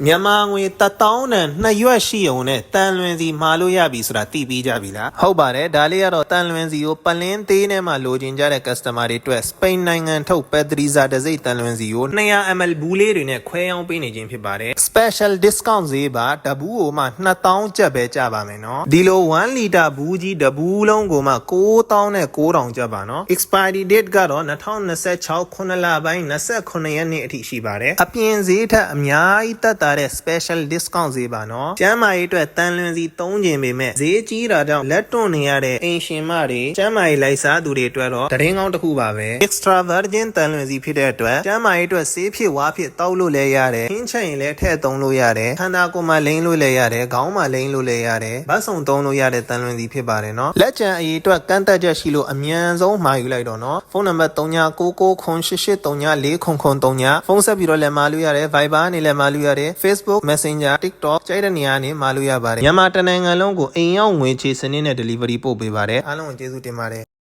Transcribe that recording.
မြန်မာငွေ1000နဲ့2ရွက်ရှိုံနဲ့တန်လွင်စီမှာလို့ရပြီဆိုတာသိပြီးကြပြီလားဟုတ်ပါတယ်ဒါလေးကတော့တန်လွင်စီကိုပလင်းသေးနဲ့မှလိုချင်ကြတဲ့ customer တွေအတွက်စပိန်နိုင်ငံထုတ်ပက်ထရီဇာတစ်စိတ်တန်လွင်စီကို200 ml ဘူးလေးတွေနဲ့ခွဲရောင်းပေးနေခြင်းဖြစ်ပါတယ် special discount ဈေးပါတဘူးကိုမှ2000ကျပ်ပဲကျပါမယ်နော်ဒီလို1လီတာဘူးကြီးတဘူးလုံးကိုမှ9000နဲ့9000ကျပ်ပါနော် expiry date ကတော့2026ခုနှစ်လပိုင်း29ရက်နေ့အထိရှိပါတယ်အပြင်ဈေးထက်အများကြီးတက်တဲ့ special discount ဈေးပါနော်ကျမ်းမာရေးအတွက်တန်လွင်စီ3ကျင်ပေမဲ့ဈေးကြီးတာကြောင့်လက်တွန့်နေရတဲ့အိမ်ရှင်မတွေကျမ်းမာရေးလိုက်စားသူတွေအတွက်တော့သတင်းကောင်းတစ်ခုပါပဲ extra virgin တန်လွင်စီဖြစ်တဲ့အတွက်ကျမ်းမာရေးအတွက်ဆေးဖြစ်ဝါဖြစ်တောက်လို့လည်းရတယ်ခင်းချက်ရင်လည်းထည့်သုံးလို့ရတယ်ခန္ဓာကိုယ်မှာလိမ့်လို့လည်းရတယ်ခေါင်းမှာလိမ့်လို့လည်းရတယ်ဘတ်စုံသုံးလို့ရတဲ့တန်လွင်စီဖြစ်ပါတယ်နော်လက်ကျန်အရေးအတွက်ကန့်သက်ချက်ရှိလို့အမြန်ဆုံးမှာယူလိုက်တော့နော်ဖုန်းနံပါတ်3999883943ဖုန်းဆက်ပြီးတော့လည်းမှာလို့ရတယ် Viber နဲ့လည်းမှာလို့ရတယ်Facebook Messenger TikTok ကြိုက်တဲ့နေရာနဲ့မှာလို့ရပါတယ်မြန်မာတနိုင်ငံလုံးကိုအိမ်ရောက်ငွေချေစနစ်နဲ့ delivery ပို့ပေးပါတယ်အားလုံးကိုကျေးဇူးတင်ပါတယ်